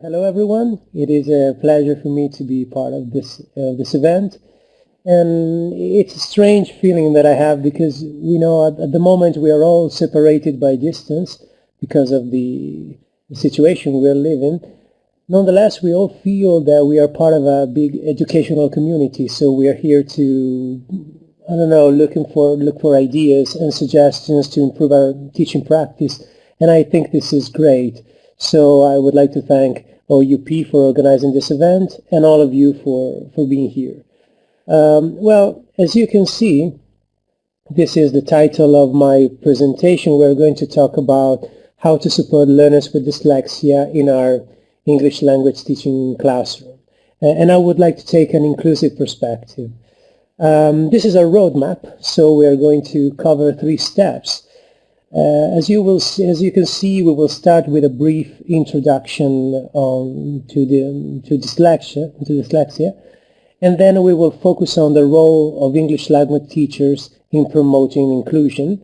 Hello, everyone. It is a pleasure for me to be part of this event, and it's a strange feeling that I have because we know at the moment we are all separated by distance because of the situation we are living. Nonetheless, we all feel that we are part of a big educational community, so we are here to, I don't know, look for ideas and suggestions to improve our teaching practice, and I think this is great. So I would like to thank OUP for organizing this event and all of you for being here. Well, as you can see, this is the title of my presentation. We're going to talk about how to support learners with dyslexia in our English language teaching classroom. And I would like to take an inclusive perspective. This is a roadmap, so we are going to cover 3 steps. As you can see, we will start with a brief introduction to dyslexia, and then we will focus on the role of English language teachers in promoting inclusion.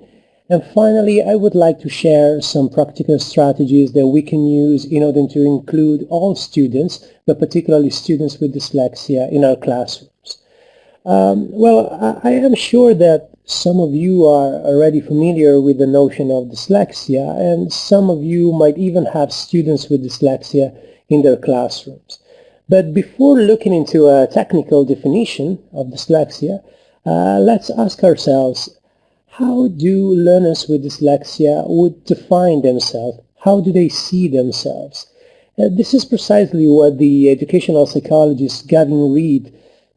And finally, I would like to share some practical strategies that we can use in order to include all students, but particularly students with dyslexia, in our classrooms. Well, I am sure that some of you are already familiar with the notion of dyslexia, and some of you might even have students with dyslexia in their classrooms. But before looking into a technical definition of dyslexia, let's ask ourselves, how do learners with dyslexia would define themselves? How do they see themselves? This is precisely what the educational psychologist Gavin Reed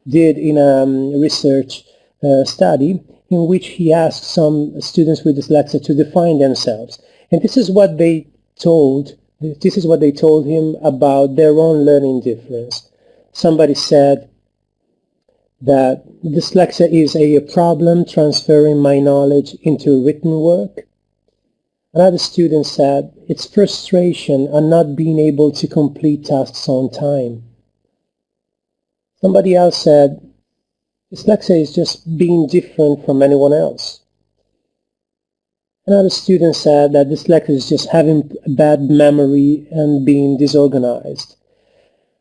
did in a research study in which he asked some students with dyslexia to define themselves. And this is what they told him about their own learning difference. Somebody said that dyslexia is a problem transferring my knowledge into written work. Another student said it's frustration on not being able to complete tasks on time. Somebody else said dyslexia is just being different from anyone else. Another student said that dyslexia is just having a bad memory and being disorganized.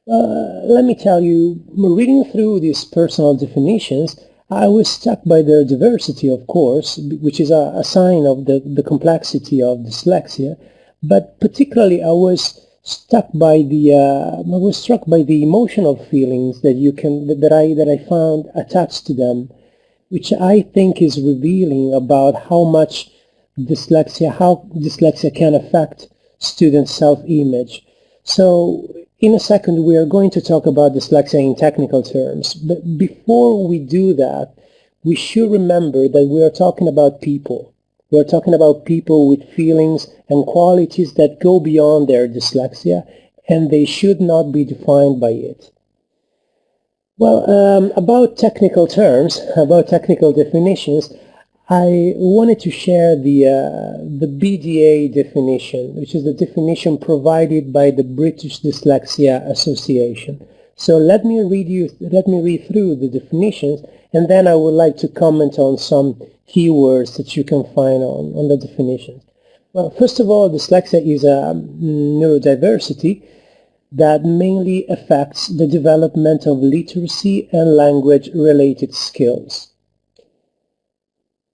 Let me tell you, reading through these personal definitions, I was struck by their diversity, of course, which is a sign of the complexity of dyslexia, but particularly I was struck by the emotional feelings that I found attached to them, which I think is revealing about how dyslexia can affect students' self-image. So in a second we are going to talk about dyslexia in technical terms, but before we do that, we should remember that we are talking about people. We're talking about people with feelings and qualities that go beyond their dyslexia, and they should not be defined by it. Well, about technical terms, about technical definitions, I wanted to share the BDA definition, which is the definition provided by the British Dyslexia Association. So let me read through the definitions, and then I would like to comment on some keywords that you can find on the definitions. Well, first of all, dyslexia is a neurodiversity that mainly affects the development of literacy and language-related skills.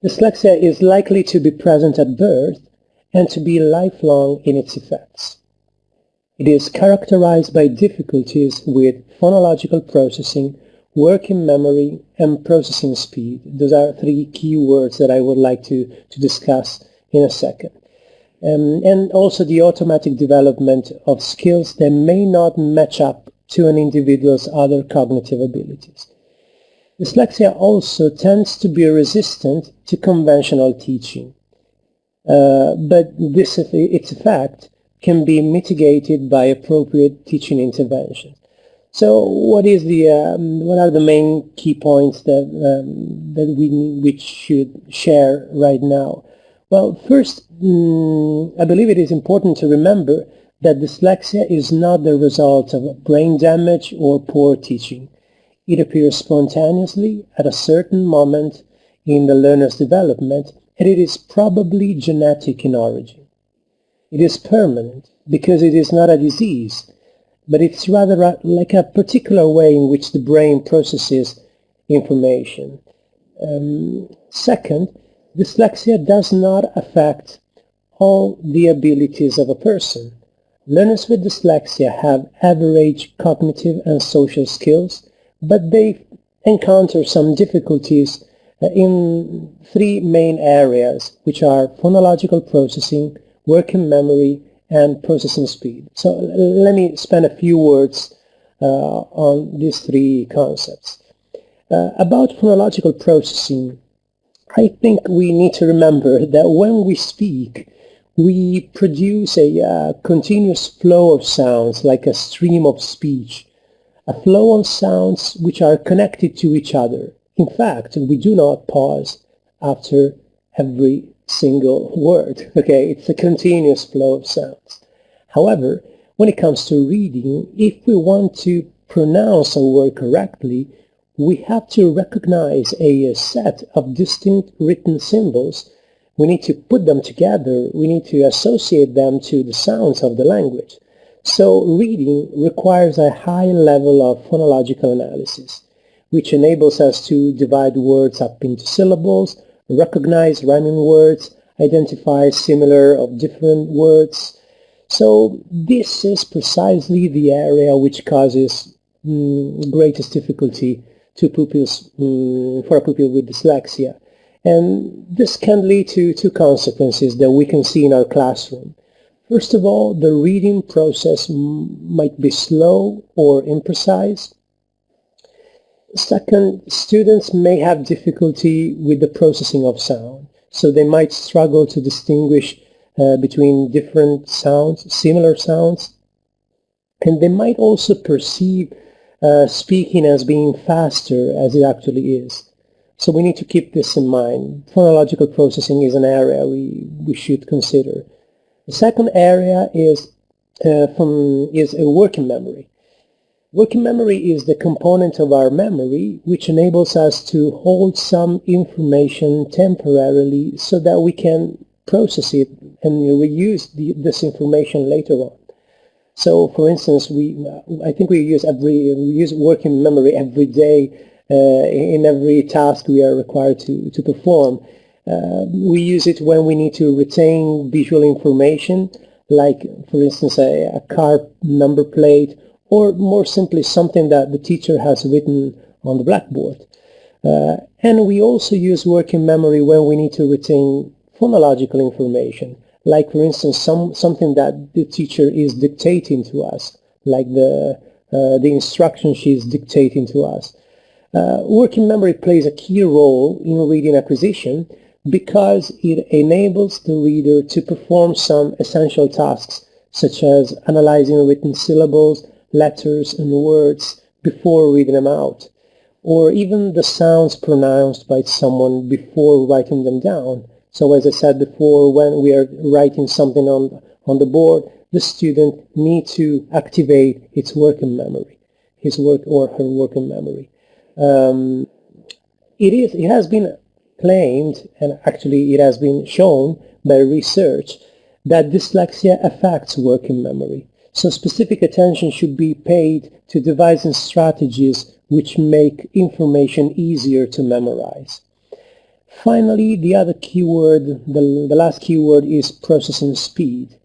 Dyslexia is likely to be present at birth and to be lifelong in its effects. It is characterized by difficulties with phonological processing, working memory, and processing speed. Those are 3 key words that I would like to discuss in a second. And also the automatic development of skills that may not match up to an individual's other cognitive abilities. Dyslexia also tends to be resistant to conventional teaching, but its effect can be mitigated by appropriate teaching interventions. So what are the main key points that we should share right now? Well, first, I believe it is important to remember that dyslexia is not the result of brain damage or poor teaching. It appears spontaneously at a certain moment in the learner's development, and it is probably genetic in origin. It is permanent because it is not a disease, but it's rather like a particular way in which the brain processes information. Second, dyslexia does not affect all the abilities of a person. Learners with dyslexia have average cognitive and social skills, but they encounter some difficulties in three main areas, which are phonological processing, working memory, and processing speed. So let me spend a few words on these three concepts. About phonological processing, I think we need to remember that when we speak, we produce a continuous flow of sounds, like a stream of speech, a flow of sounds which are connected to each other. In fact, we do not pause after every single word. Okay, it's a continuous flow of sounds. However, when it comes to reading, if we want to pronounce a word correctly, we have to recognize a set of distinct written symbols. We need to put them together. We need to associate them to the sounds of the language. So reading requires a high level of phonological analysis, which enables us to divide words up into syllables, recognize rhyming words, identify similar of different words. So this is precisely the area which causes greatest difficulty to pupils, for a pupil with dyslexia. And this can lead to two consequences that we can see in our classroom. First of all, the reading process might be slow or imprecise. Second, students may have difficulty with the processing of sound, so they might struggle to distinguish between different sounds, similar sounds, and they might also perceive speaking as being faster as it actually is. So we need to keep this in mind. Phonological processing is an area we should consider. The second area is a working memory. Working memory is the component of our memory which enables us to hold some information temporarily so that we can process it and reuse this information later on. So, for instance, I think we use working memory every day in every task we are required to perform. We use it when we need to retain visual information, like, for instance, a car number plate, or more simply something that the teacher has written on the blackboard. And we also use working memory when we need to retain phonological information, like, for instance, something that the teacher is dictating to us, like the instruction she is dictating to us. Working memory plays a key role in reading acquisition because it enables the reader to perform some essential tasks, such as analyzing written syllables, letters, and words before reading them out, or even the sounds pronounced by someone before writing them down. So as I said before, when we are writing something on the board, the student needs to activate its working memory, his work or her working memory. It has been claimed, and actually it has been shown by research, that dyslexia affects working memory. So specific attention should be paid to devising strategies which make information easier to memorize. Finally, the other keyword, the last keyword, is processing speed.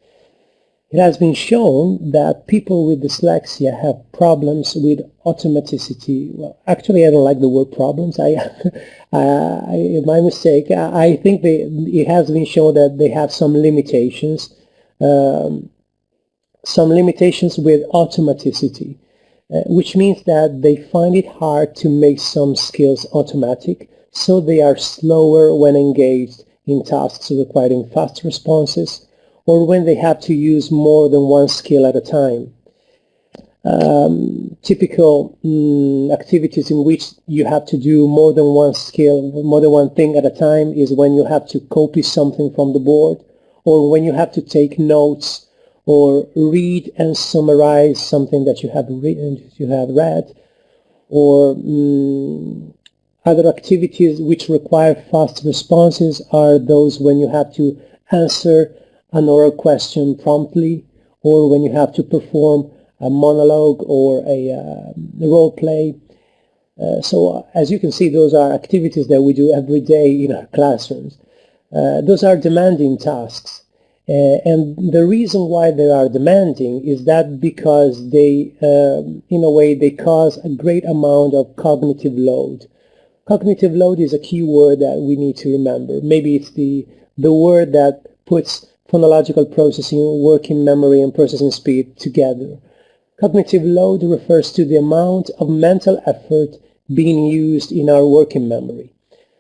It has been shown that people with dyslexia have problems with automaticity. Well, actually, I don't like the word problems. My mistake. I think it has been shown that they have some limitations with automaticity, which means that they find it hard to make some skills automatic, so they are slower when engaged in tasks requiring fast responses, or when they have to use more than one skill at a time. Typical activities in which you have to do more than one skill, more than one thing at a time, is when you have to copy something from the board, or when you have to take notes, or read and summarize something that you have read, or other activities which require fast responses are those when you have to answer an oral question promptly, or when you have to perform monologue or a role play. So as you can see, those are activities that we do every day in our classrooms. Those are demanding tasks. And the reason why they are demanding is that because they, in a way, they cause a great amount of cognitive load. Cognitive load is a key word that we need to remember. Maybe it's the word that puts phonological processing, working memory, and processing speed together. Cognitive load refers to the amount of mental effort being used in our working memory.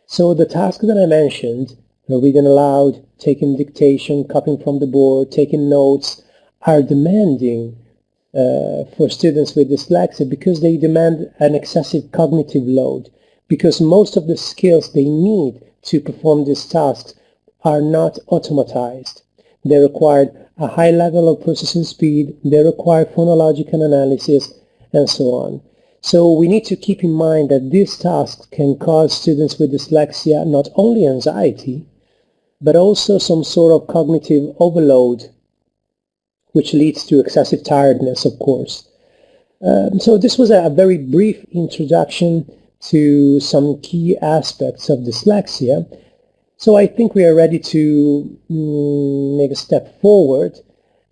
So the tasks that I mentioned, reading aloud, taking dictation, copying from the board, taking notes, are demanding for students with dyslexia because they demand an excessive cognitive load, because most of the skills they need to perform these tasks are not automatized. They require a high level of processing speed, they require phonological analysis, and so on. So we need to keep in mind that these tasks can cause students with dyslexia not only anxiety, but also some sort of cognitive overload, which leads to excessive tiredness, of course. So this was a very brief introduction to some key aspects of dyslexia. So I think we are ready to make a step forward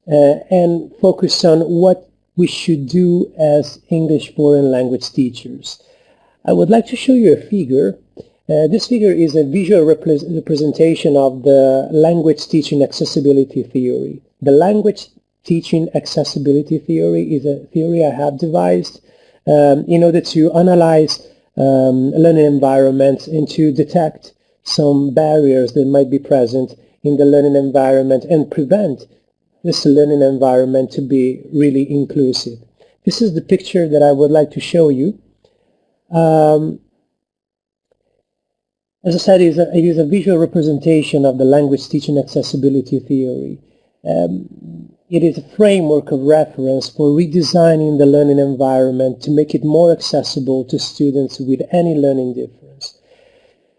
and focus on what we should do as English foreign language teachers. I would like to show you a figure. This figure is a visual representation of the language teaching accessibility theory. The language teaching accessibility theory is a theory I have devised in order to analyze learning environments and to detect some barriers that might be present in the learning environment and prevent this learning environment to be really inclusive. This is the picture that I would like to show you. As I said, it is a visual representation of the language teaching accessibility theory. It is a framework of reference for redesigning the learning environment to make it more accessible to students with any learning difference.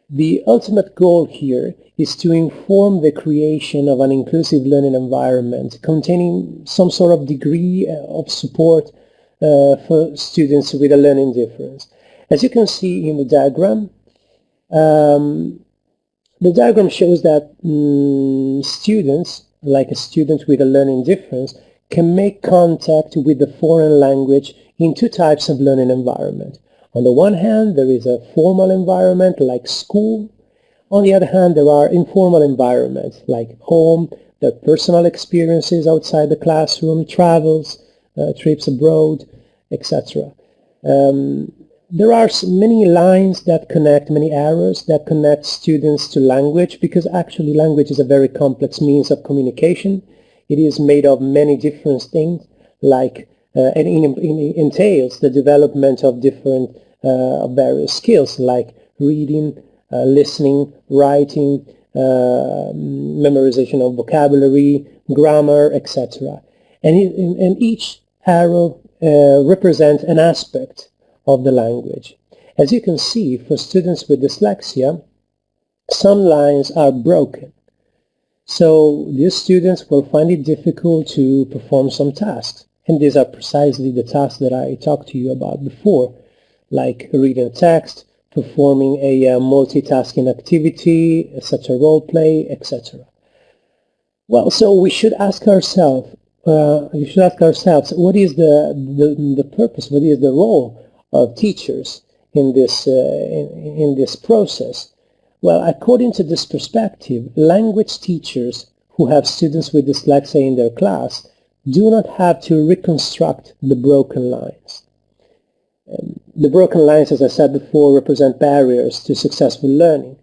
The ultimate goal here is to inform the creation of an inclusive learning environment containing some sort of degree of support for students with a learning difference. As you can see in the diagram shows that students, like a student with a learning difference, can make contact with the foreign language in two types of learning environment. On the one hand, there is a formal environment like school. On the other hand, there are informal environments like home, their personal experiences outside the classroom, travels, trips abroad, etc. There are many lines that connect, many arrows that connect students to language, because actually language is a very complex means of communication. It is made of many different things, like and entails the development of different various skills like reading, listening, writing, memorization of vocabulary, grammar, etc. And each arrow represents an aspect of the language. As you can see, for students with dyslexia, some lines are broken. So these students will find it difficult to perform some tasks. And these are precisely the tasks that I talked to you about before, like reading text, performing a multitasking activity, such a role play, etc. Well, so we should ask ourselves, what is the purpose, what is the role of teachers in this process? Well, according to this perspective, language teachers who have students with dyslexia in their class do not have to reconstruct the broken lines. The broken lines, as I said before, represent barriers to successful learning.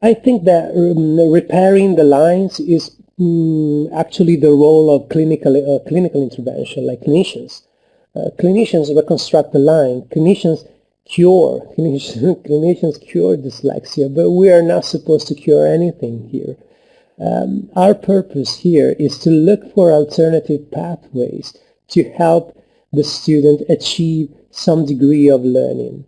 I think that repairing the lines is actually the role of clinical intervention, like clinicians. Clinicians reconstruct the line. Clinicians cure dyslexia, but we are not supposed to cure anything here. Our purpose here is to look for alternative pathways to help the student achieve some degree of learning.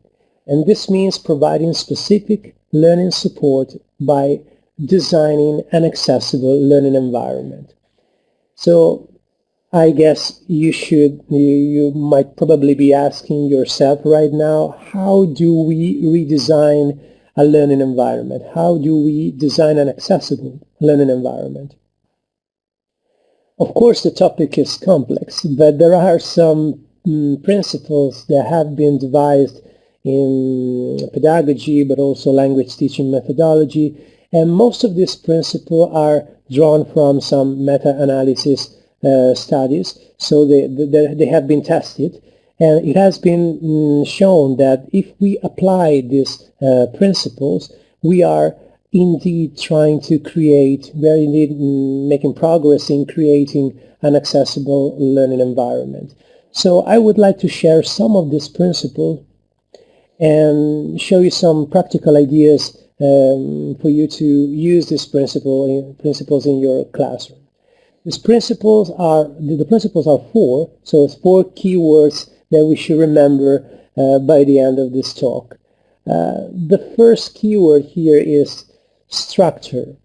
And this means providing specific learning support by designing an accessible learning environment. So I guess you might probably be asking yourself right now, how do we redesign a learning environment? How do we design an accessible learning environment? Of course, the topic is complex, but there are some principles that have been devised in pedagogy, but also language teaching methodology, and most of these principles are drawn from some meta-analysis studies, so they have been tested, and it has been shown that if we apply these principles, we are indeed trying to create, we are indeed making progress in creating an accessible learning environment. So I would like to share some of these principles and show you some practical ideas for you to use these principles in your classroom. The principles are four, so it's 4 keywords that we should remember by the end of this talk. The first keyword here is structure.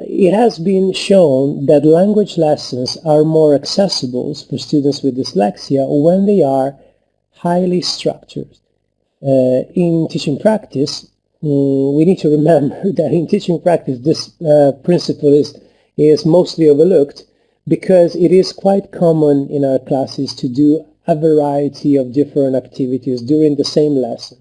It has been shown that language lessons are more accessible for students with dyslexia when they are highly structured. In teaching practice, we need to remember that in teaching practice this principle is mostly overlooked because it is quite common in our classes to do a variety of different activities during the same lesson.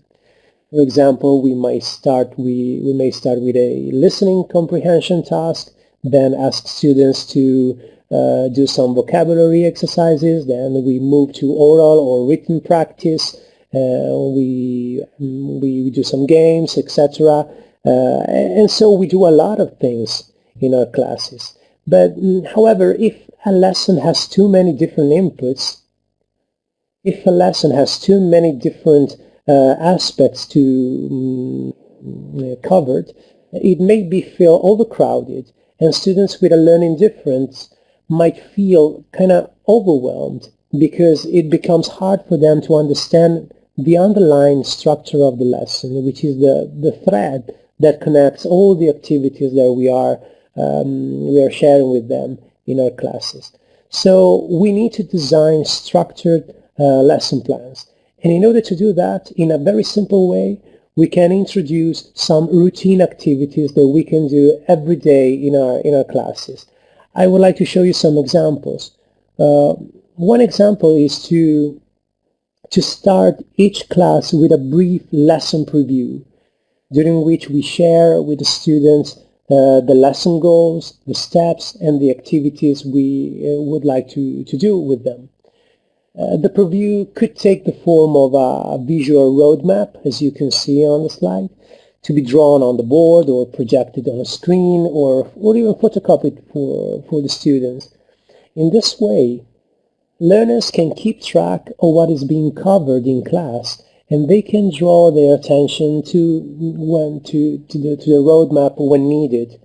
For example, we may start with a listening comprehension task, then ask students to do some vocabulary exercises, then we move to oral or written practice, we do some games, etc. And so we do a lot of things in our classes. But however, if a lesson has too many different inputs, if a lesson has too many different aspects to covered, it may feel overcrowded, and students with a learning difference might feel kind of overwhelmed because it becomes hard for them to understand the underlying structure of the lesson, which is the thread that connects all the activities that we are sharing with them in our classes. So we need to design structured lesson plans. And in order to do that, in a very simple way, we can introduce some routine activities that we can do every day in our classes. I would like to show you some examples. One example is to start each class with a brief lesson preview, during which we share with the students the lesson goals, the steps, and the activities we would like to do with them. The preview could take the form of a visual roadmap, as you can see on the slide, to be drawn on the board or projected on a screen or even photocopied for the students. In this way, learners can keep track of what is being covered in class, and they can draw their attention to the roadmap when needed.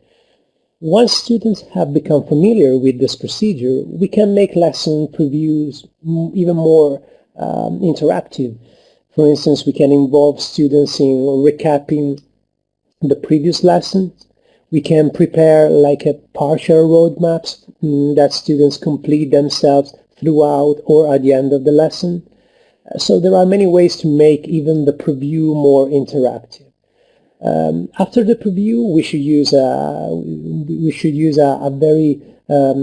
Once students have become familiar with this procedure, we can make lesson previews even more interactive. For instance, we can involve students in recapping the previous lessons. We can prepare like a partial roadmaps that students complete themselves throughout or at the end of the lesson. So there are many ways to make even the preview more interactive. After the preview, we should use a very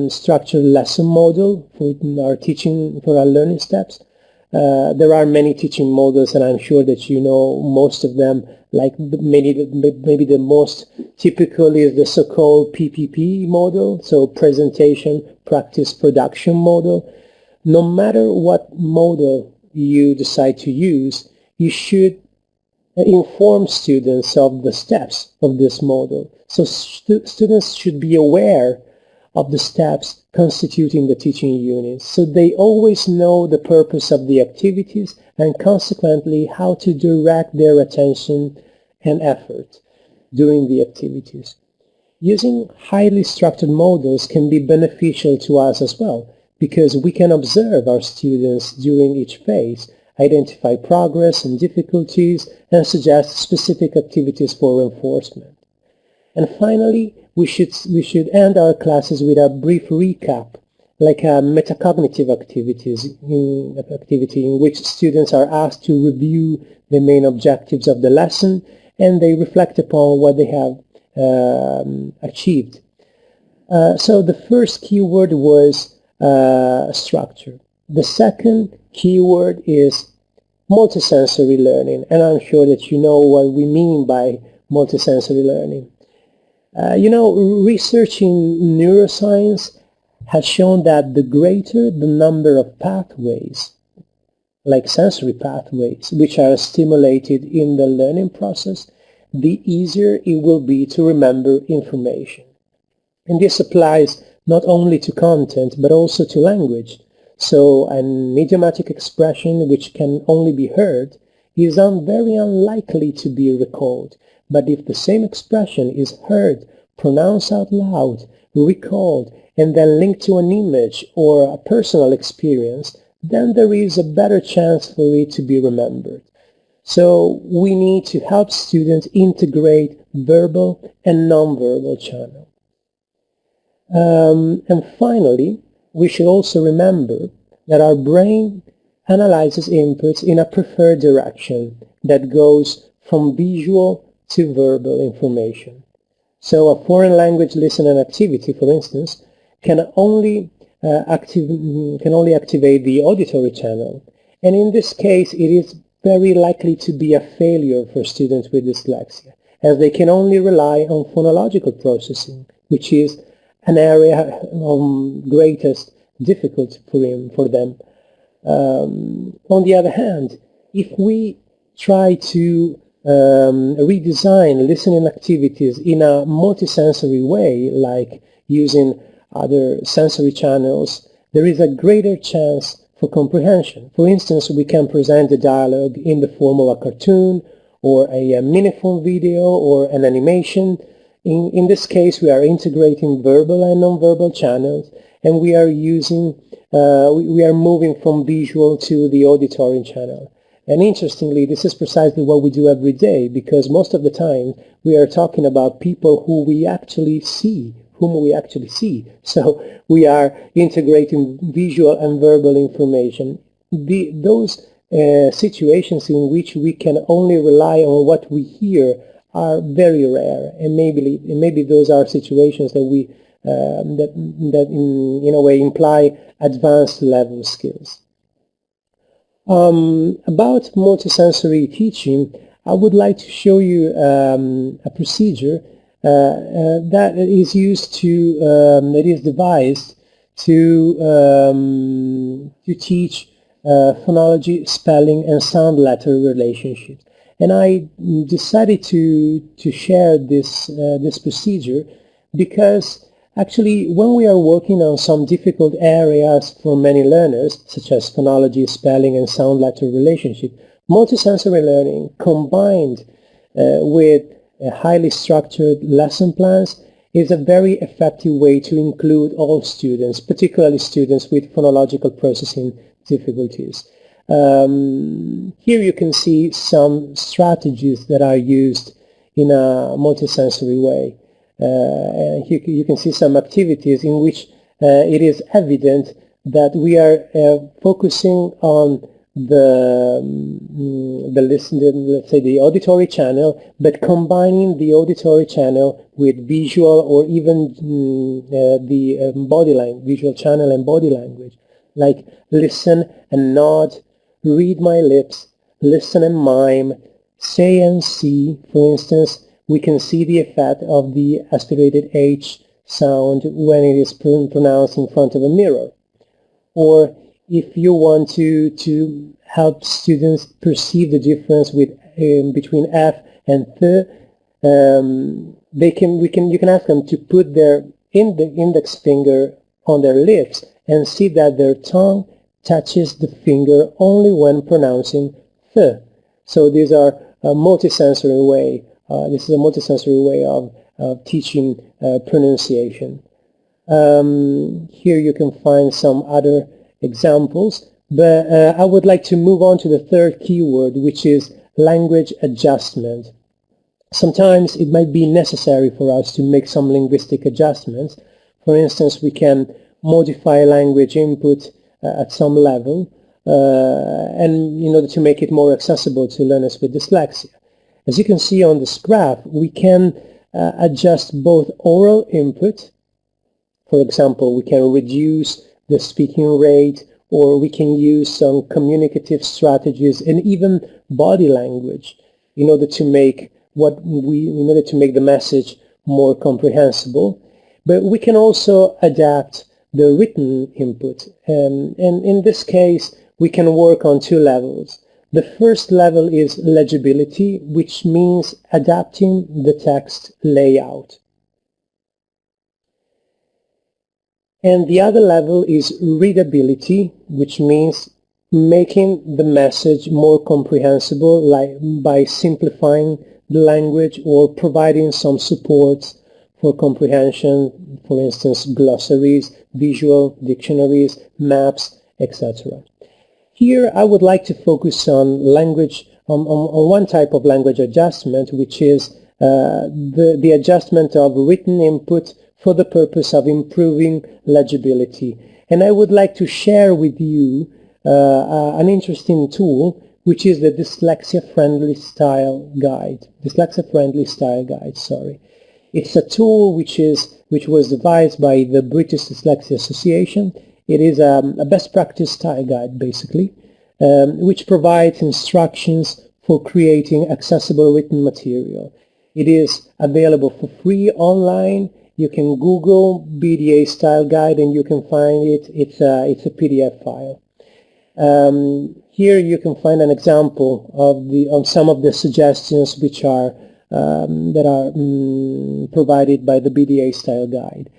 structured lesson model for our learning steps. There are many teaching models, and I'm sure that you know most of them. Like maybe the most typical is the so-called PPP model, so presentation, practice, production model. No matter what model you decide to use, you should inform students of the steps of this model. So students should be aware of the steps constituting the teaching unit, so they always know the purpose of the activities and consequently how to direct their attention and effort during the activities. Using highly structured models can be beneficial to us as well, because we can observe our students during each phase, identify progress and difficulties, and suggest specific activities for reinforcement. And finally, we should end our classes with a brief recap, like a metacognitive activity in which students are asked to review the main objectives of the lesson, and they reflect upon what they have achieved. So the first keyword was structure. The second keyword is multisensory learning, and I'm sure that you know what we mean by multisensory learning. Research in neuroscience has shown that the greater the number of pathways, like sensory pathways, which are stimulated in the learning process, the easier it will be to remember information. And this applies not only to content, but also to language. So an idiomatic expression which can only be heard is very unlikely to be recalled. But if the same expression is heard, pronounced out loud, recalled, and then linked to an image or a personal experience, then there is a better chance for it to be remembered. So we need to help students integrate verbal and nonverbal channels. And finally, we should also remember that our brain analyzes inputs in a preferred direction that goes from visual to verbal information. So a foreign language listening activity, for instance, can only activate the auditory channel. And in this case, it is very likely to be a failure for students with dyslexia, as they can only rely on phonological processing, which is an area of greatest difficulty for them. On the other hand, if we try to redesign listening activities in a multisensory way, like using other sensory channels, there is a greater chance for comprehension. For instance, we can present the dialogue in the form of a cartoon or a mini-film video or an animation. In this case, we are integrating verbal and nonverbal channels, and we are moving from visual to the auditory channel. And interestingly, this is precisely what we do every day, because most of the time we are talking about people whom we actually see. So we are integrating visual and verbal information. Those situations in which we can only rely on what we hear are very rare, and maybe those are situations that we that in a way imply advanced level skills. About multisensory teaching, I would like to show you a procedure that is used to that is devised to teach phonology, spelling, and sound letter relationships. And I decided to share this procedure because actually when we are working on some difficult areas for many learners, such as phonology, spelling, and sound letter relationship, multisensory learning combined with highly structured lesson plans is a very effective way to include all students, particularly students with phonological processing difficulties. Here you can see some strategies that are used in a multisensory way. Here you can see some activities in which it is evident that we are focusing on let's say the auditory channel, but combining the auditory channel with visual or even the body language, visual channel and body language, like listen and nod, read my lips, listen and mime, say and see. For instance, we can see the effect of the aspirated H sound when it is pronounced in front of a mirror. Or if you want to help students perceive the difference between F and th, you can ask them to put their index finger on their lips and see that their tongue touches the finger only when pronouncing th. So these are a multisensory way. This is a multisensory way of teaching pronunciation. Here you can find some other examples, but I would like to move on to the third keyword, which is language adjustment. Sometimes it might be necessary for us to make some linguistic adjustments. For instance, we can modify language input at some level and in order to make it more accessible to learners with dyslexia. As you can see on this graph, we can adjust both oral input. For example, we can reduce the speaking rate, or we can use some communicative strategies and even body language in order to make the message more comprehensible. But we can also adapt the written input, and in this case we can work on two levels. The first level is legibility, which means adapting the text layout. And the other level is readability, which means making the message more comprehensible, like by simplifying the language or providing some support for comprehension, for instance, glossaries, visual dictionaries, maps, etc. Here I would like to focus on language, on one type of language adjustment, which is the adjustment of written input for the purpose of improving legibility. And I would like to share with you an interesting tool, which is the Dyslexia-friendly style guide. Dyslexia-friendly style guide, sorry. It's a tool which was devised by the British Dyslexia Association. It is a best practice style guide, basically, which provides instructions for creating accessible written material. It is available for free online. You can Google BDA style guide and you can find it. It's a PDF file. Here you can find an example of some of the suggestions which are provided by the BDA style guide.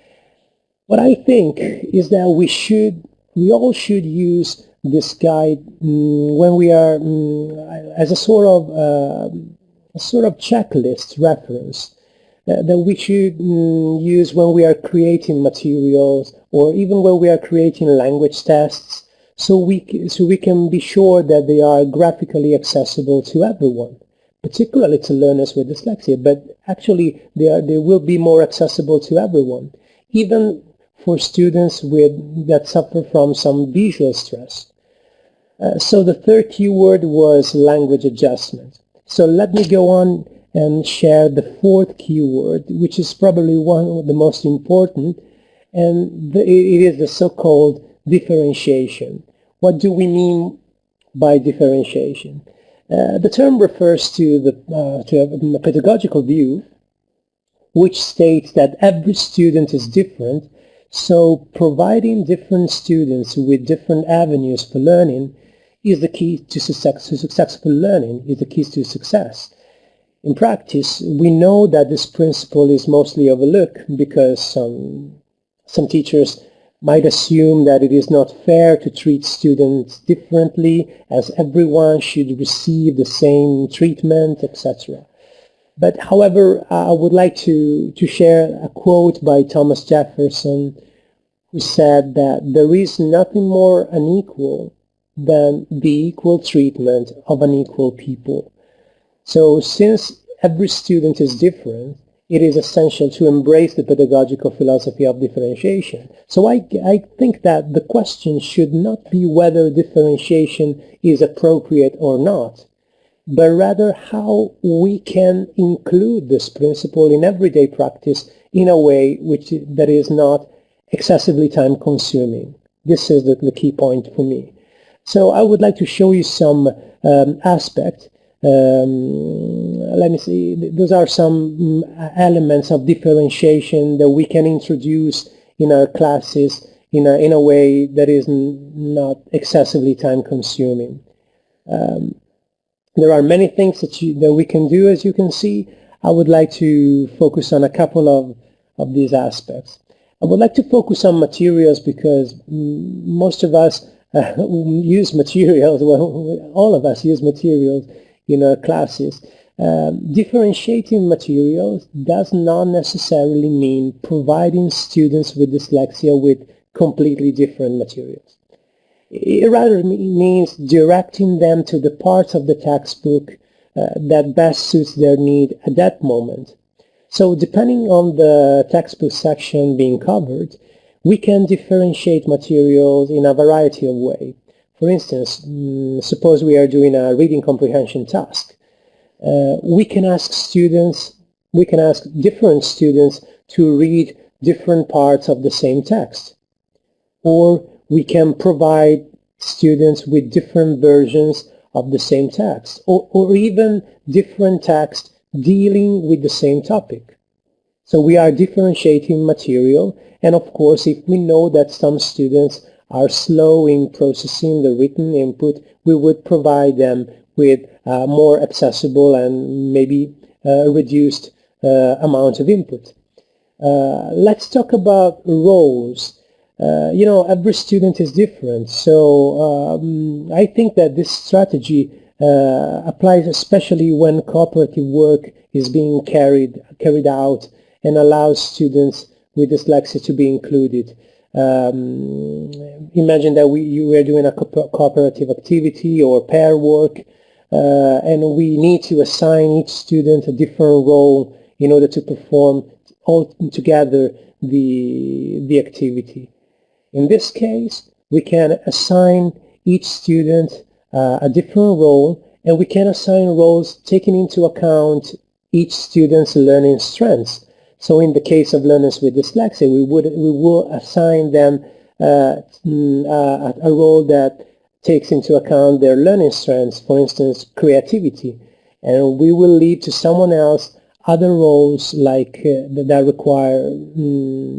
What I think is that we all should use this guide when we are as a sort of checklist reference that we should use when we are creating materials, or even when we are creating language tests, so we can be sure that they are graphically accessible to everyone, particularly to learners with dyslexia, but actually they will be more accessible to everyone, even for students that suffer from some visual stress. So the third keyword was language adjustment. So let me go on and share the fourth keyword, which is probably one of the most important, and it is the so-called differentiation. What do we mean by differentiation? The term refers to a pedagogical view which states that every student is different, so providing different students with different avenues for learning is the key to successful learning, is the key to success. In practice, we know that this principle is mostly overlooked because some teachers might assume that it is not fair to treat students differently, as everyone should receive the same treatment, etc. But however, I would like to share a quote by Thomas Jefferson, who said that there is nothing more unequal than the equal treatment of unequal people. So since every student is different, it is essential to embrace the pedagogical philosophy of differentiation. So I think that the question should not be whether differentiation is appropriate or not, but rather how we can include this principle in everyday practice in a way that is not excessively time-consuming. This is the key point for me. So I would like to show you some aspects. Let me see, those are some elements of differentiation that we can introduce in our classes in a way that is not excessively time-consuming. There are many things that we can do, as you can see. I would like to focus on a couple of these aspects. I would like to focus on materials because most of us use materials, well, all of us use materials in our classes. Differentiating materials does not necessarily mean providing students with dyslexia with completely different materials. It rather means directing them to the parts of the textbook that best suits their need at that moment. So depending on the textbook section being covered, we can differentiate materials in a variety of ways. For instance, suppose we are doing a reading comprehension task. We can ask different students to read different parts of the same text. Or we can provide students with different versions of the same text, or even different text dealing with the same topic. So we are differentiating material, and of course, if we know that some students are slow in processing the written input, we would provide them with more accessible and maybe reduced amount of input. Let's talk about roles. Every student is different, so I think that this strategy applies especially when cooperative work is being carried out and allows students with dyslexia to be included. Imagine that you are doing a cooperative activity or pair work, and we need to assign each student a different role in order to perform all together the activity. In this case, we can assign each student a different role, and we can assign roles taking into account each student's learning strengths. So in the case of learners with dyslexia, we will assign them a role that takes into account their learning strengths, for instance, creativity, and we will leave to someone else other roles like that require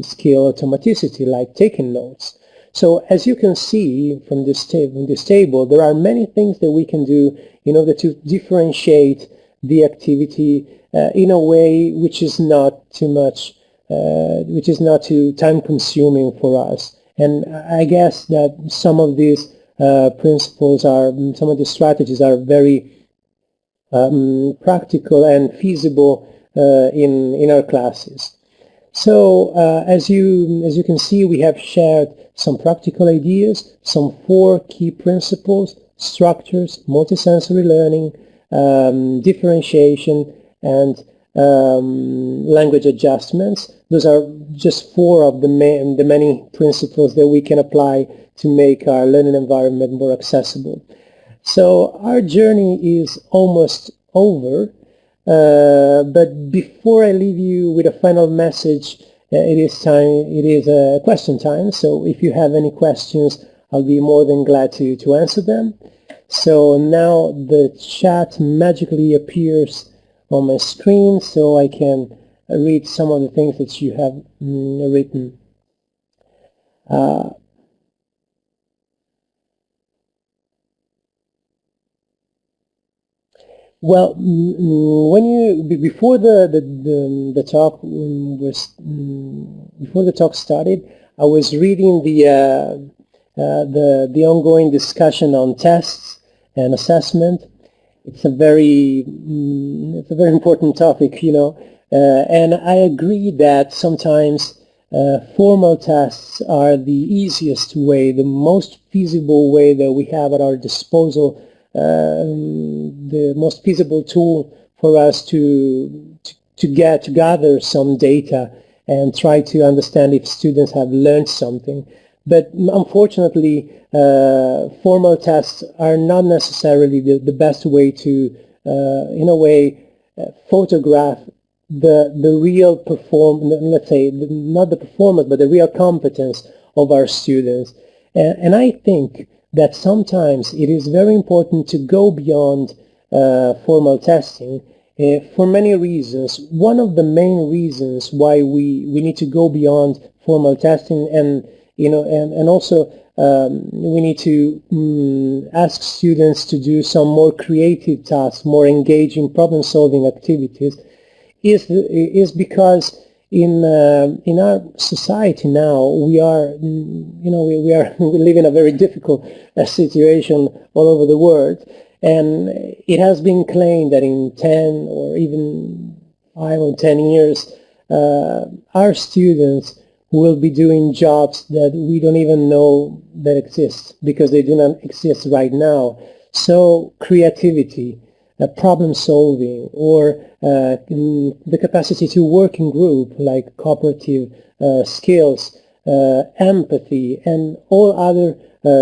skill automaticity, like taking notes. So as you can see from this table, there are many things that we can do in order to differentiate the activity in a way which is not too much, which is not too time-consuming for us. And I guess that some of these principles are, some of these strategies are very practical and feasible in our classes. So as you can see, we have shared some practical ideas, some 4 key principles: structures, multisensory learning, differentiation, and language adjustments. Those are just 4 of the many principles that we can apply to make our learning environment more accessible. So our journey is almost over. But before I leave you with a final message, it is question time. So if you have any questions, I'll be more than glad to answer them. So now the chat magically appears on my screen, so I can read some of the things that you have written. Well, before the talk before the talk started, I was reading the ongoing discussion on tests and assessment. It's a very important topic, and I agree that sometimes formal tests are the easiest way, the most feasible way that we have at our disposal. The most feasible tool for us to gather some data and try to understand if students have learned something. But unfortunately, formal tests are not necessarily the best way to, in a way, photograph the real let's say, not the performance, but the real competence of our students. And I think that sometimes it is very important to go beyond formal testing for many reasons. One of the main reasons why we need to go beyond formal testing, and and also we need to ask students to do some more creative tasks, more engaging problem-solving activities, is because in our society now, we live in a very difficult situation all over the world, and it has been claimed that in 10 or even 5 or 10 years, our students will be doing jobs that we don't even know that exist, because they do not exist right now. So creativity, problem solving, or the capacity to work in group, like cooperative skills, empathy, and all other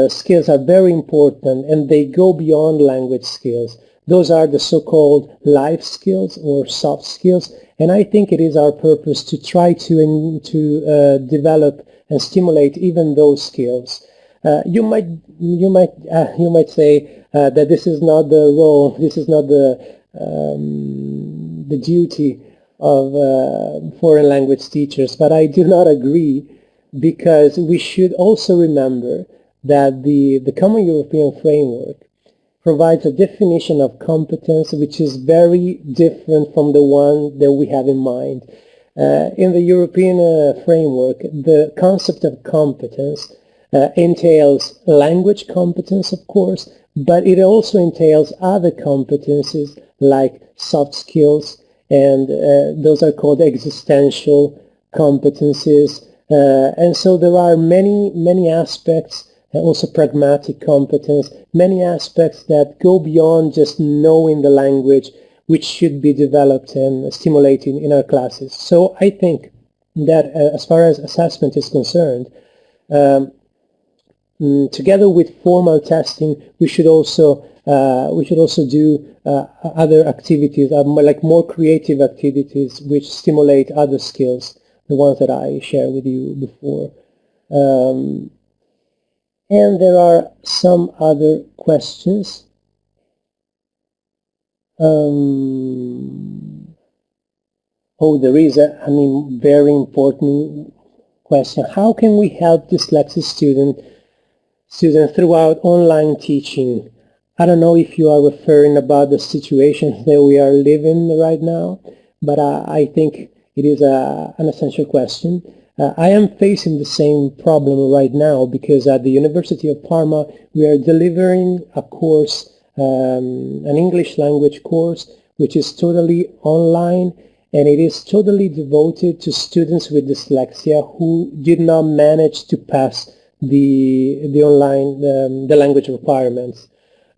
skills are very important, and they go beyond language skills. Those are the so-called life skills or soft skills, and I think it is our purpose to try to develop and stimulate even those skills. You might say that this is not the role, this is not the duty of foreign language teachers, but I do not agree, because we should also remember that the Common European Framework provides a definition of competence which is very different from the one that we have in mind. In the European framework, the concept of competence entails language competence, of course, but it also entails other competences like soft skills, and those are called existential competences. And so there are many aspects, also pragmatic competence, many aspects that go beyond just knowing the language, which should be developed and stimulated in our classes. So I think that as far as assessment is concerned, together with formal testing, we should also do other activities, like more creative activities, which stimulate other skills, the ones that I shared with you before. And there are some other questions. Oh, there is a very important question. How can we help dyslexic students throughout online teaching? I don't know if you are referring about the situation that we are living right now, but I think it is an essential question. I am facing the same problem right now, because at the University of Parma we are delivering a course, an English language course, which is totally online, and it is totally devoted to students with dyslexia who did not manage to pass the online the language requirements.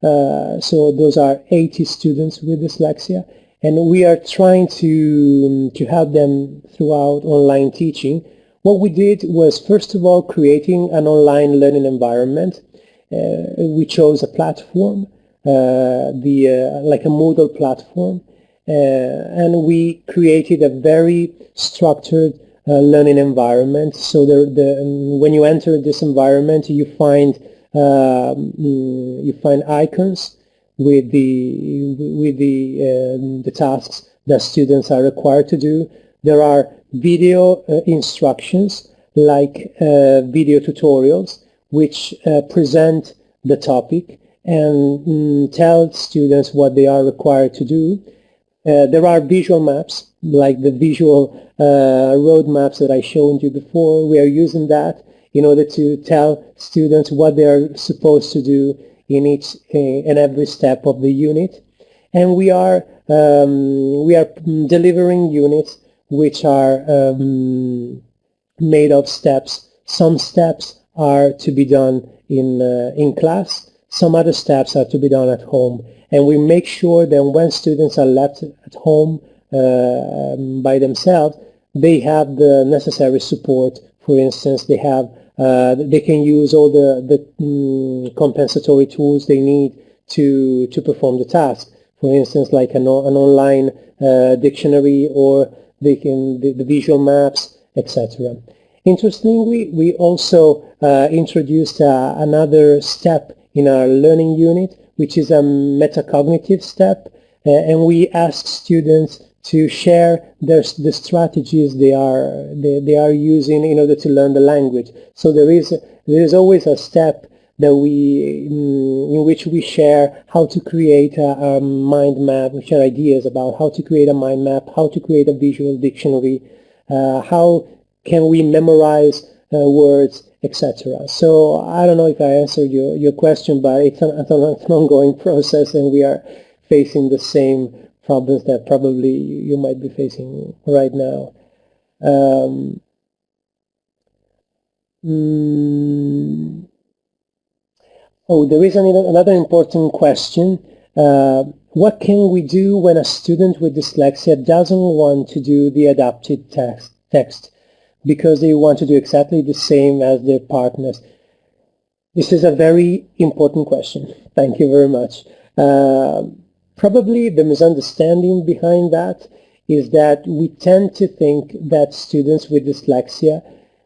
So those are 80 students with dyslexia, and we are trying to help them throughout online teaching. What we did was, first of all, creating an online learning environment. We chose a platform, like a Moodle platform, and we created a very structured learning environment. So when you enter this environment, you find icons with the tasks that students are required to do. There are video instructions, like video tutorials, which present the topic and tell students what they are required to do. There are visual maps, like the visual road maps that I showed you before. We are using that in order to tell students what they are supposed to do in each and every step of the unit. And we are delivering units which are made of steps. Some steps are to be done in class, some other steps are to be done at home. And we make sure that when students are left at home by themselves, they have the necessary support. For instance, they can use all the compensatory tools they need to perform the task. For instance, like an online dictionary, or the visual maps, etc. Interestingly, we also introduced another step in our learning unit, which is a metacognitive step, and we ask students to share the strategies they are using in order to learn the language. So there is always a step that in which we share how to create a mind map. We share ideas about how to create a mind map, how to create a visual dictionary, how can we memorize words, etc. So I don't know if I answered your question, but it's an ongoing process, and we are facing the same problems that probably you might be facing right now. Oh, there is another important question. what can we do when a student with dyslexia doesn't want to do the adapted text because they want to do exactly the same as their partners? This is a very important question. Thank you very much. Probably the misunderstanding behind that is that we tend to think that students with dyslexia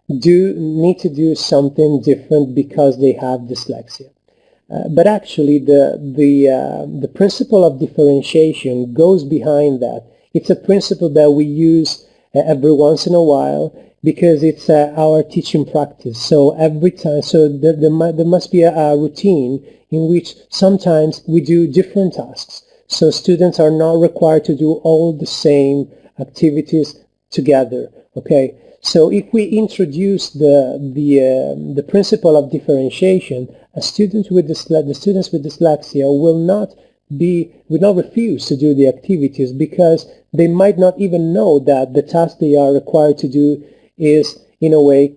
need to do something different because they have dyslexia. But actually the principle of differentiation goes behind that. It's a principle that we use every once in a while because it's our teaching practice. So every time, there must be a routine in which sometimes we do different tasks. So students are not required to do all the same activities together. Okay. So if we introduce the principle of differentiation, the students with dyslexia will not refuse to do the activities because they might not even know that the task they are required to do is in a way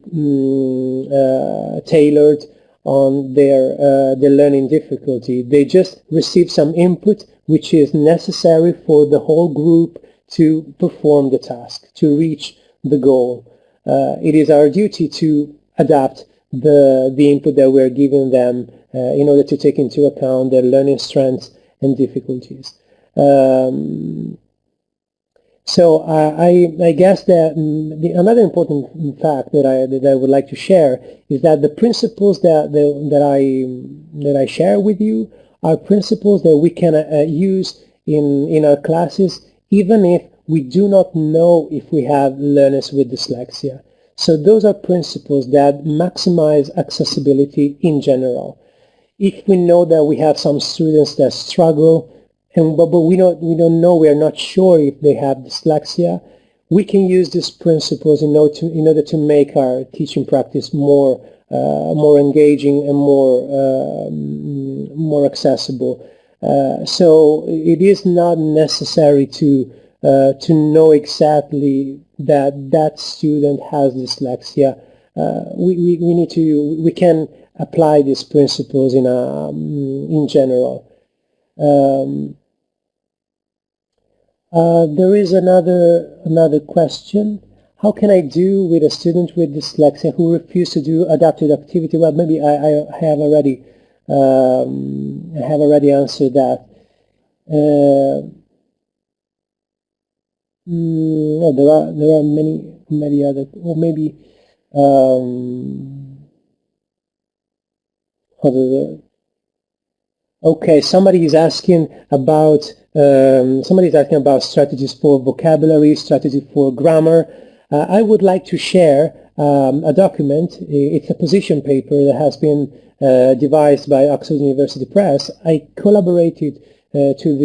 tailored on their learning difficulty. They just receive some input which is necessary for the whole group to perform the task, to reach the goal. It is our duty to adapt the input that we're giving them in order to take into account their learning strengths and difficulties. So I guess that another important fact that I would like to share is that the principles that I share with you are principles that we can use in our classes even if we do not know if we have learners with dyslexia. So those are principles that maximize accessibility in general. If we know that we have some students that struggle, but we don't know, we are not sure if they have dyslexia, we can use these principles in order to make our teaching practice more engaging and more accessible. So it is not necessary to know exactly that student has dyslexia. We can apply these principles in general. There is another question. How can I do with a student with dyslexia who refuses to do adapted activity? Well, maybe I have already answered that. No, there are many other, or maybe okay, somebody is asking about strategies for vocabulary, strategy for grammar. I would like to share a document. It's a position paper that has been devised by Oxford University Press. I collaborated to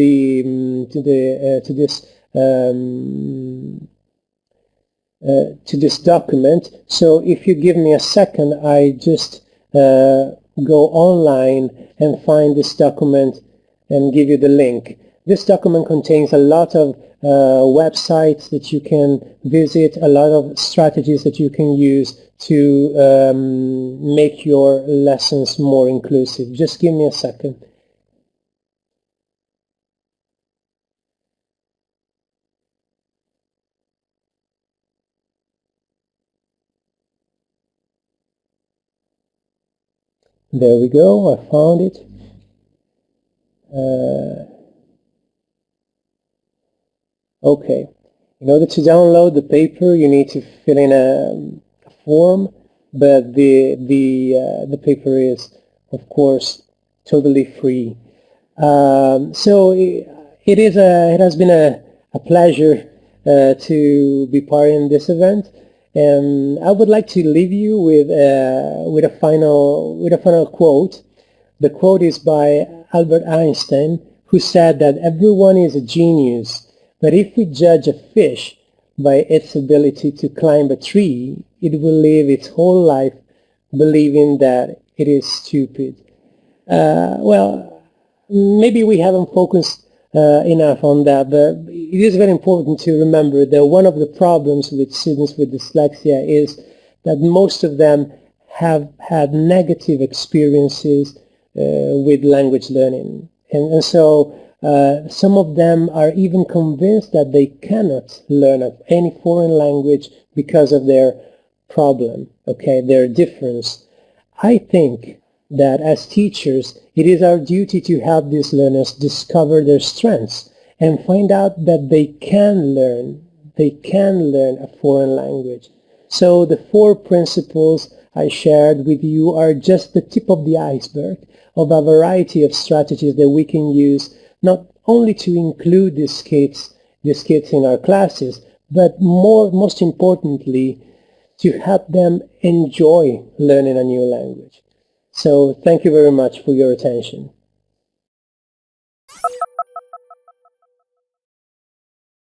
this document. So if you give me a second, I just go online and find this document and give you the link. This document contains a lot of websites that you can visit, a lot of strategies that you can use to make your lessons more inclusive. Just give me a second. There we go, I found it. Okay, in order to download the paper, you need to fill in a form, but the paper is, of course, totally free. So it has been a pleasure to be part in this event. And I would like to leave you with a final quote. The quote is by Albert Einstein, who said that everyone is a genius, but if we judge a fish by its ability to climb a tree, it will live its whole life believing that it is stupid. Well, maybe we haven't focused enough on that, but it is very important to remember that one of the problems with students with dyslexia is that most of them have had negative experiences with language learning. And so Some of them are even convinced that they cannot learn any foreign language because of their problem, okay, their difference. I think that as teachers, it is our duty to help these learners discover their strengths and find out that they can learn a foreign language. So the 4 principles I shared with you are just the tip of the iceberg of a variety of strategies that we can use not only to include these kids in our classes, but most importantly, to help them enjoy learning a new language. So thank you very much for your attention.